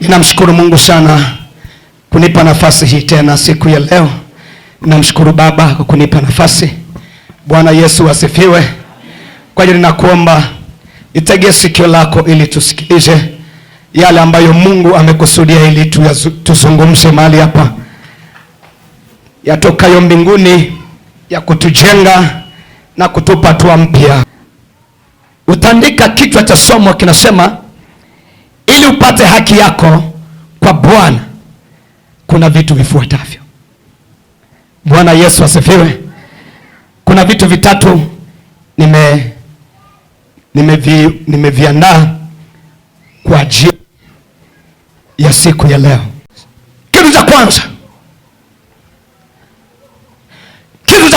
Ninamshukuru Mungu sana kunipa nafasi hii tena siku ya leo. Ninamshukuru Baba kwa kunipa nafasi. Bwana Yesu asifiwe. Kwa hiyo ninakuomba itege sikio lako ili tusikilize yale ambayo Mungu amekusudia ili tuzungumze mahali hapa, yatokayo mbinguni, ya kutujenga na kutupa hatua mpya. Utaandika kichwa cha somo kinasema, ili upate haki yako kwa Bwana kuna vitu vifuatavyo. Bwana Yesu asifiwe. Kuna vitu vitatu nimeviandaa kwa ajili ya siku ya leo. Kitu cha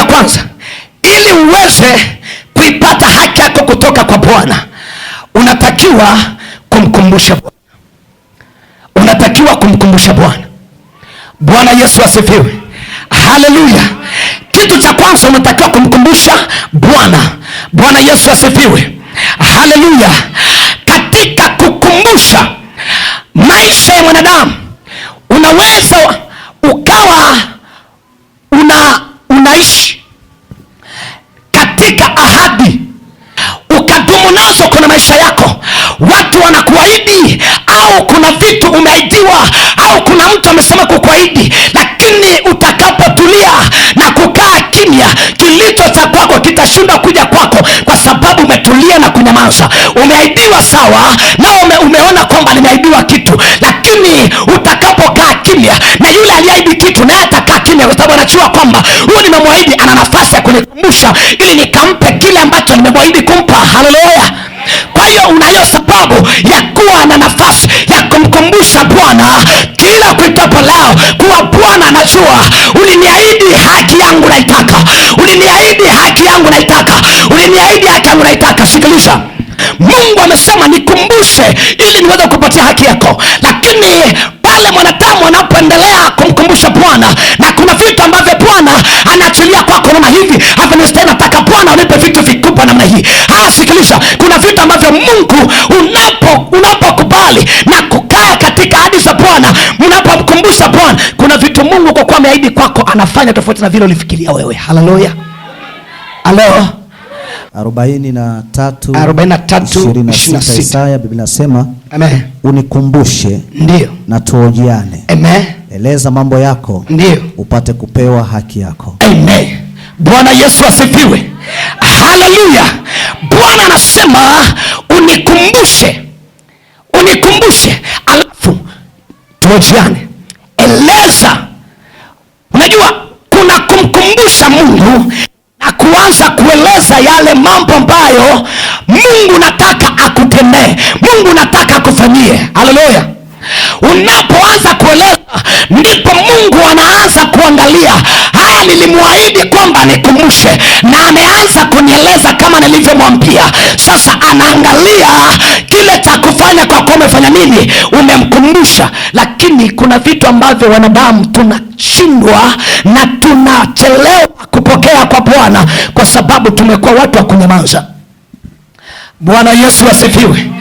kwanza, ili uweze kuipata haki yako kutoka kwa Bwana, unatakiwa kumkumbusha Bwana. Bwana Yesu asifiwe. Haleluya. Kitu cha kwanza unatakiwa kumkumbusha Bwana. Bwana Yesu asifiwe. Haleluya. Katika kukumbusha maisha ya mwanadamu, unaweza ukawa unaishi katika ahadi ukadumu nazo kuna maisha yako. Watu wanakuahidi, au kuna vitu umeahidiwa, au kuna mtu amesema kukuahidi, lakini utakapotulia na kukaa kimya, kilicho cha kwako kitashindwa kuja kwako, kwa sababu umetulia na kunyamaza. Umeahidiwa sawa, na umeona kwamba nimeahidiwa kitu, lakini utakapokaa kimya, na yule aliahidi kitu naye atakaa kimya, kwa sababu anajua kwamba huyu nimemwahidi ana nafasi ya kunikumbusha ili nikampe kile ambacho nimemwahidi kumpa. Haleluya. Kwa hiyo unayo sababu ya kuwa na nafasi ya kumkumbusha Bwana kila kuitapo leo, kuwa Bwana anajua uliniahidi haki yangu naitaka, uliniahidi haki yangu naitaka, uliniahidi haki yangu naitaka. Sikiliza, Mungu amesema nikumbushe ili niweze kupatia haki yako, lakini pale mwanadamu anapoendelea kumkumbusha Bwana, na kuna vitu ambavyo Bwana anaachilia kwako namna hivi, hapa nistahili, nataka Bwana unipe vitu vikubwa namna hii. Sikiliza, kuna vitu ambavyo Mungu unapokubali na kukaa katika ahadi za Bwana, mnapomkumbusha Bwana, kuna vitu Mungu kwa kuwa ameahidi kwako anafanya tofauti na vile ulifikiria wewe. Haleluya. Halo. 43:26 Isaya, Biblia inasema, amen, unikumbushe ndio na tuojiane. Amen. Eleza mambo yako ndio upate kupewa haki yako. Amen. Bwana Yesu asifiwe. Haleluya. Bwana anasema unikumbushe, alafu tuojiane. Eleza. Unajua kuna kumkumbusha Mungu na kuanza kueleza yale mambo ambayo Mungu nataka akutendee, Mungu nataka akufanyie. Haleluya. Unapoanza kueleza, ndipo Mungu anaanza kuangalia, haya nilimwahidi kwamba nikumbushe, na ameanza kunieleza kama nilivyomwambia. Sasa anaangalia kile cha kufanya kwa kuwa umefanya nini, umemkumbusha. Lakini kuna vitu ambavyo wanadamu tunashindwa na tunachelewa kupokea kwa Bwana kwa sababu tumekuwa watu wa kunyamaza. Bwana Yesu asifiwe.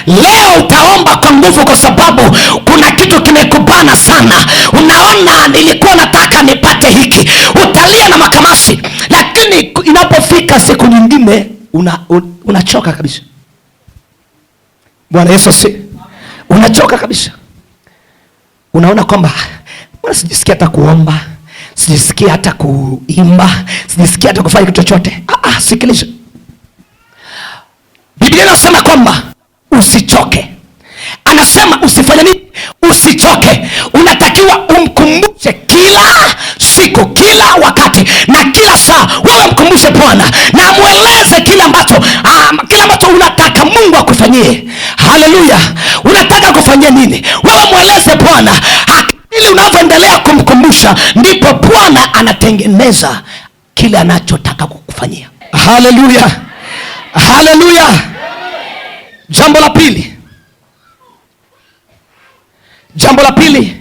Leo utaomba kwa nguvu kwa sababu kuna kitu kimekubana sana. Unaona, nilikuwa nataka nipate hiki, utalia na makamasi, lakini inapofika siku nyingine unachoka kabisa. Bwana Yesu unachoka kabisa. Unaona kwamba mbona sijisikia hata kuomba, sijisikia hata kuimba, sijisikia hata kufanya kitu chochote. Sikiliza, Biblia inasema kwamba usichoke. Anasema usifanye nini? Usichoke. Unatakiwa umkumbushe kila siku, kila wakati na kila saa. Wewe mkumbushe Bwana na mueleze kila ambacho unataka Mungu akufanyie. Haleluya. Unataka kufanyia nini? Wewe mueleze Bwana. Ili unavyoendelea kumkumbusha, ndipo Bwana anatengeneza kile anachotaka kukufanyia. Haleluya. Haleluya. Jambo la pili,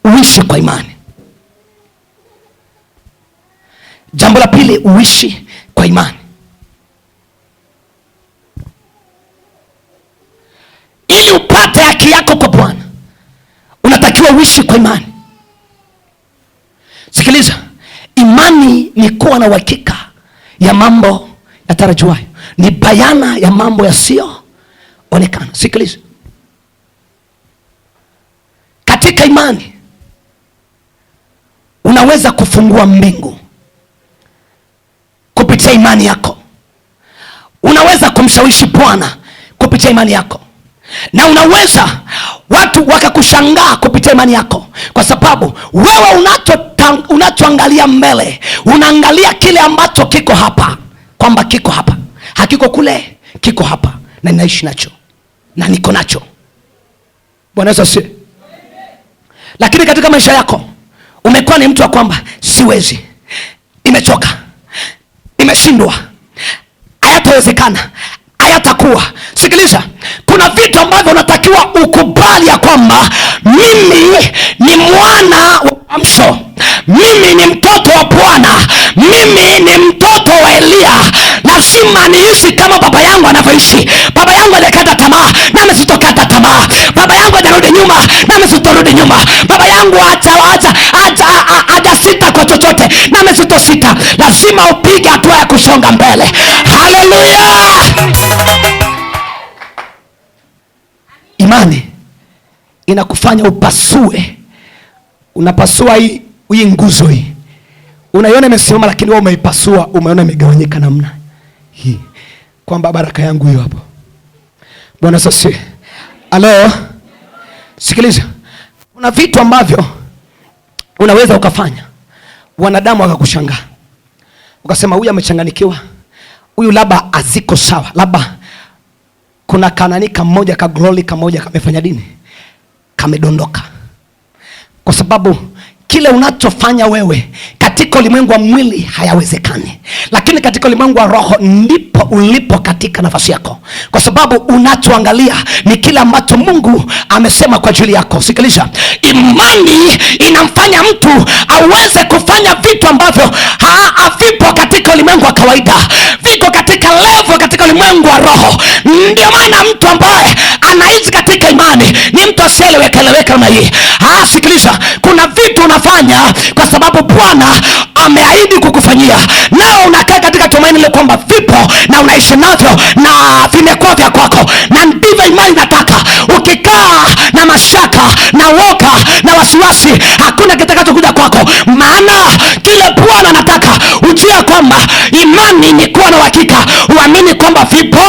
uishi kwa imani. Jambo la pili, uishi kwa imani. Ili upate haki yako kwa Bwana, unatakiwa uishi kwa imani. Sikiliza, imani ni kuwa na uhakika ya mambo yatarajiwayo, ni bayana ya mambo yasiyoonekana. Sikiliza, katika imani unaweza kufungua mbingu kupitia imani yako. Unaweza kumshawishi Bwana kupitia imani yako, na unaweza watu wakakushangaa kupitia imani yako, kwa sababu wewe unachoangalia mbele, unaangalia kile ambacho kiko hapa, kwamba kiko hapa, hakiko kule, kiko hapa na ninaishi nacho na niko nacho. Bwana Yesu asifiwe. Lakini katika maisha yako umekuwa ni mtu wa kwamba siwezi, nimechoka, nimeshindwa, hayatawezekana, hayatakuwa. Sikiliza, kuna vitu ambavyo unatakiwa ukubali ya kwamba mimi ni mwana wa amsho, mimi ni mtoto wa Bwana, mimi ni mtoto wa Elia. Lazima niishi kama baba yangu anavyoishi. Baba yangu alikata tamaa, nami sitokata tamaa. Baba yangu hajarudi nyuma, nami sitorudi nyuma. Baba yangu hajasita kwa chochote, nami sitosita. Lazima upige hatua ya kusonga mbele. Haleluya! Imani inakufanya upasue. Unapasua hii nguzo hii, unaiona imesimama, lakini wewe umeipasua, umeona imegawanyika namna hii, kwamba baraka yangu hiyo hapo. Bwana sasa, alo, sikiliza, kuna vitu ambavyo unaweza ukafanya wanadamu wakakushangaa, ukasema huyu amechanganikiwa, huyu labda aziko sawa, labda kuna kananika mmoja ka glory kamoja kamefanya dini, kamedondoka. Kwa sababu kile unachofanya wewe katika ulimwengu wa mwili hayawezekani, lakini katika ulimwengu wa roho ndipo ulipo katika nafasi yako, kwa sababu unachoangalia ni kile ambacho Mungu amesema kwa ajili yako. Sikiliza, imani inamfanya mtu aweze kufanya vitu ambavyo havipo katika ulimwengu wa kawaida, viko katika level katika ulimwengu wa roho. Ndio maana mtu ambaye anaishi katika imani ni mtu asieleweka na hii. Sikiliza, kuna vitu unafanya kwa sababu Bwana ameahidi kukufanyia, nao unakaa katika tumaini ile kwamba vipo na unaishi navyo na vimekuwa vya kwako. Na ndivyo imani inataka. Ukikaa na mashaka na woga na wasiwasi, hakuna kitakachokuja kwako, maana kile Bwana anataka ujue kwamba imani ni kuwa na uhakika. Uamini kwamba vipo,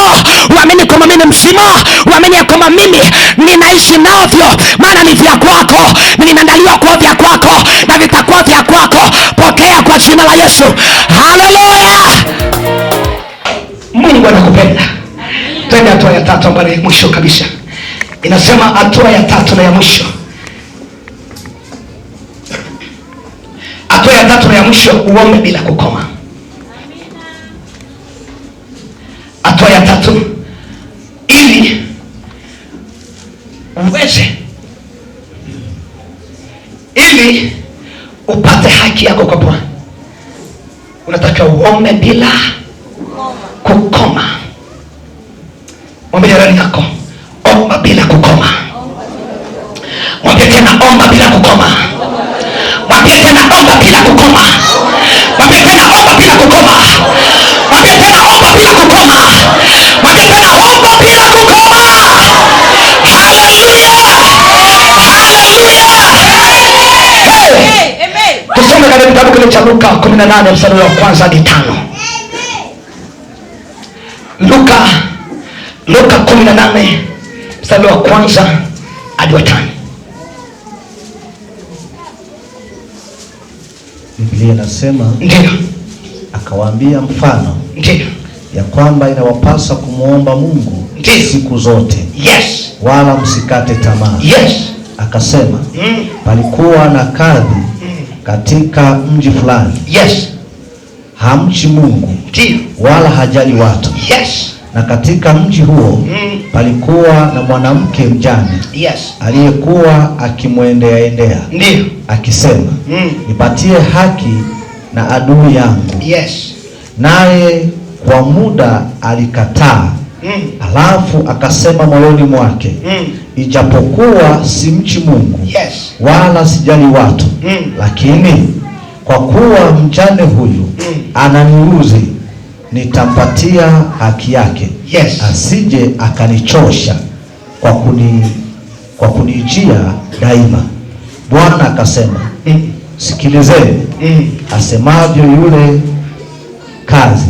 uamini kwamba mimi ni mzima, uamini kwamba mimi ninaishi navyo, maana ni vya kwako, nimeandaliwa kwa vya kwako na vitakuwa vya kwako. Pokea kwa jina la Yesu. Haleluya! Mungu anakupenda. Twende hatua ya tatu ambayo ni mwisho kabisa. Inasema hatua ya tatu na ya mwisho. Hatua ya tatu na ya mwisho, uombe bila kukoma. Hatua ya tatu, ili uweze, ili upate haki yako kwa Bwana, unataka uombe bila kukoma. Mwambie jirani yako, omba bila kukoma. Mwambie tena, omba bila kukoma. Mwambie tena, omba bila kukoma. Mwambie tena, omba bila kukoma. Mwambie tena, omba bila kukoma. Mwambie tena, omba bila kukoma. Haleluya! Tusome katika kitabu kile cha Luka 18 mstari wa kwanza hadi 5. Luka 18 mstari wa kwanza hadi 5. Biblia inasema, ndio, akawaambia mfano, ndio, ya kwamba inawapasa kumuomba Mungu siku zote, yes, wala msikate tamaa. Yes. Akasema, palikuwa na kadhi katika mji fulani, yes, hamchi Mungu, ndio, wala hajali watu, yes. Na katika mji huo palikuwa na mwanamke mjane, yes, aliyekuwa akimwendea, ndio, akisema, nipatie haki na adui yangu. Yes. Naye kwa muda alikataa, Alafu akasema moyoni mwake, ijapokuwa simchi Mungu, wala sijali watu, lakini kwa kuwa mjane huyu ananiudhi, nitampatia haki yake, asije akanichosha kwa kunijia daima. Bwana akasema, sikilizeni asemavyo yule kazi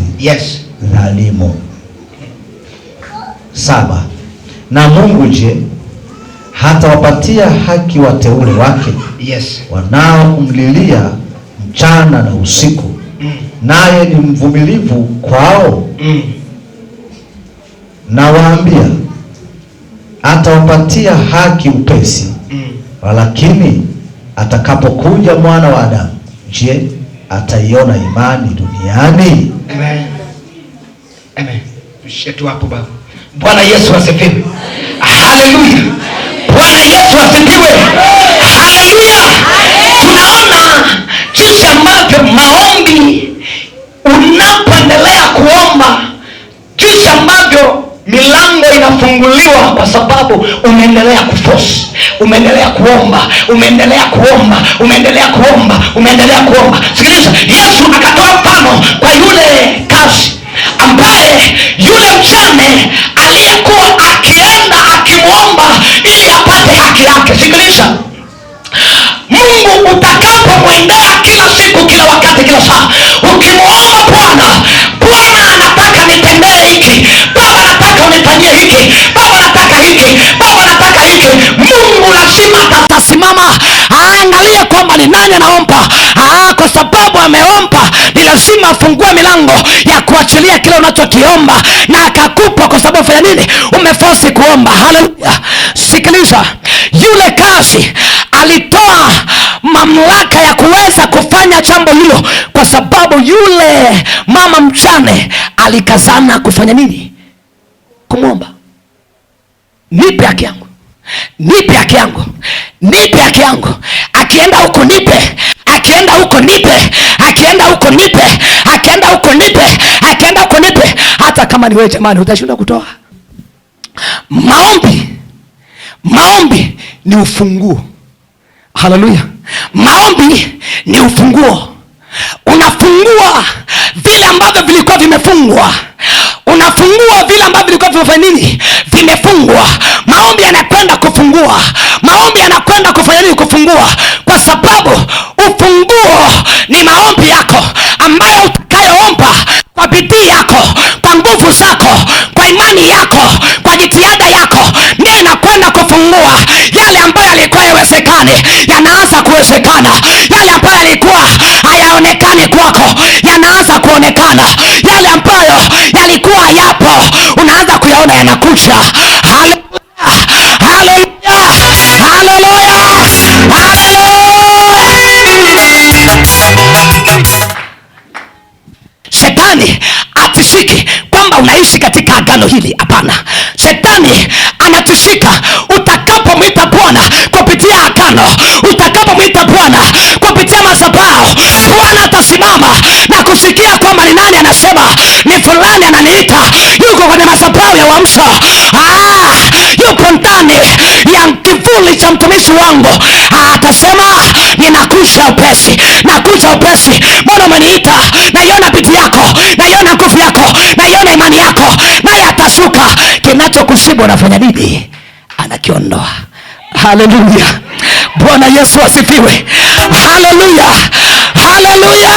dhalimu. 7. Na Mungu je, hatawapatia haki wateule wake wanaomlilia mchana na usiku, naye ni mvumilivu kwao? Nawaambia, atawapatia haki upesi. Walakini atakapokuja Mwana wa Adamu, je, ataiona imani duniani? Amen. Amen. Tushetu hapo baba. Bwana Yesu asifiwe. Haleluya. Bwana Yesu asifiwe. Haleluya. Tunaona jinsi ambavyo maombi, unapoendelea kuomba, jinsi ambavyo milango inafunguliwa, kwa sababu umeendelea kuforce, umeendelea kuomba, umeendelea kuomba, umeendelea kuomba, umeendelea kuomba. Sikiliza, Yesu akatoa mfano kwa yule kazi ambaye yule mjane aliyekuwa akienda akimwomba ili apate haki yake. Sikiliza, Mungu utakapomwendea kila siku, kila wakati, kila saa, ukimwomba Bwana, Bwana anataka nitendee hiki, Baba nataka unifanyie hiki, Baba nataka hiki, Baba nataka hiki, Mungu lazima atasimama aangalie kwamba ni nani anaomba. Kwa sababu ameomba, ni lazima afungue milango ya kuachilia kile unachokiomba na akakupa, kwa sababu fanya nini? Umeforce kuomba. Haleluya. Sikiliza, yule kazi alitoa mamlaka ya kuweza kufanya jambo hilo, kwa sababu yule mama mjane alikazana kufanya nini? Kumwomba, nipe haki yangu, nipe haki yangu, nipe haki yangu. Akienda huko nipe, akienda huko nipe, akienda huko nipe, akienda huko nipe, akienda huko nipe. Hata kama ni wewe jamani, utashinda kutoa. Maombi ni ufunguo. Haleluya. Maombi ni ufunguo. Unafungua vile ambavyo vilikuwa vimefungwa, unafungua vile ambavyo vilikuwa vimefanya nini? Vimefungwa. Maombi yanakwenda kufungua, maombi yanakwenda kufanya nini? Kufungua, kwa sababu ufunguo ni maombi yako ambayo utakayoomba kwa bidii yako, kwa nguvu zako, kwa imani yako, kwa jitihada yako, ndio inakwenda kufungua. Yale ambayo yalikuwa yawezekane yanaanza kuwezekana, yale ambayo yalikuwa hayaonekani kwako yanaanza kuonekana, yale ambayo yalikuwa yapo unaanza kuyaona yanakuja. Haleluya, haleluya, haleluya, haleluya. Shetani atishiki kwamba unaishi katika agano hili. Hapana, shetani anatishika utakapomwita Bwana kupitia agano, utakapomwita Bwana kupitia madhabahu. Bwana atasimama na kusikia kwamba ni nani anasema ni fulani ananiita, yuko kwenye madhabahu ya uamsho, yupo ndani ya kivuli cha mtumishi wangu. Atasema ninakuja upesi, nakuja upesi. Mbona umeniita? Naiona bidii yako, naiona nguvu yako, naiona imani yako. Naye atashuka, kinachokusibu unafanya nini? Anakiondoa. Haleluya. Bwana Yesu asifiwe. Haleluya, haleluya.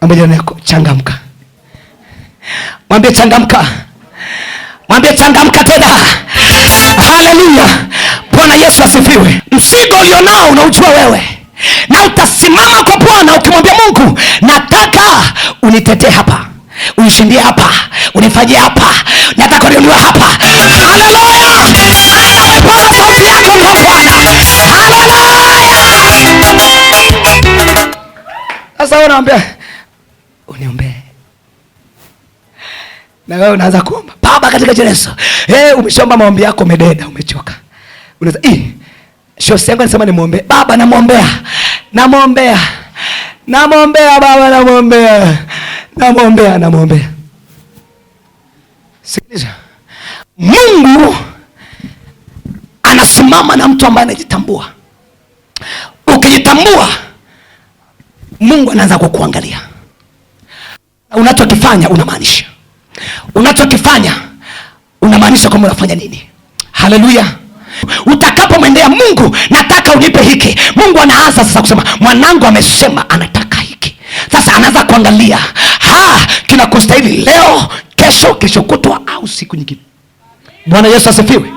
Mwambie changamka, mwambie changamka, mwambie changamka tena. Haleluya. Bwana Yesu asifiwe. Mzigo ulionao unaujua wewe, na utasimama kwa Bwana ukimwambia Mungu, nataka unitetee hapa, unishindie hapa, unifanyie hapa, nataka uniuliwe hapa. Haleluya. Paza sauti yako kwa Bwana. Haleluya. Sasa unaambia uniombee, na wewe unaanza kuomba, Baba katika jina la Yesu. Umeshomba maombi yako, umededa, umechoka. Unaweza shosi yangu anasema nimuombe. Baba namwombea, namwombea, namwombea Baba, namwombea. Sikiliza, Mungu anasimama na mtu ambaye anajitambua. Ukijitambua, Mungu anaanza kukuangalia. Unachokifanya unamaanisha, unachokifanya unamaanisha kwamba unafanya nini. Haleluya. Utakapomwendea Mungu, nataka unipe hiki, Mungu anaanza sasa kusema, mwanangu amesema anataka hiki. Sasa anaanza kuangalia, kinakustahili leo, kesho kutwa au siku nyingine. Bwana Yesu asifiwe.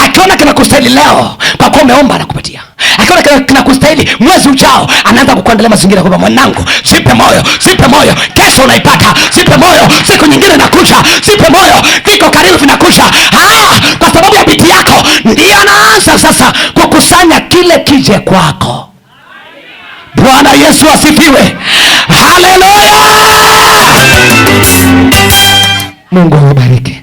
Akiona kinakustahili leo, kwa kuwa umeomba anakupatia. Akiona kinakustahili mwezi ujao, anaanza kukuandalia mazingira kwamba mwanangu, sipe moyo, kesho unaipata. Sipe moyo, siku nyingine inakuja. Sipe moyo, viko karibu vinakuja. Kwa sababu ya bidii yako, ndiyo anaanza sasa kukusanya kile kije kwako. Bwana Yesu asifiwe. Haleluya. Mungu awabariki.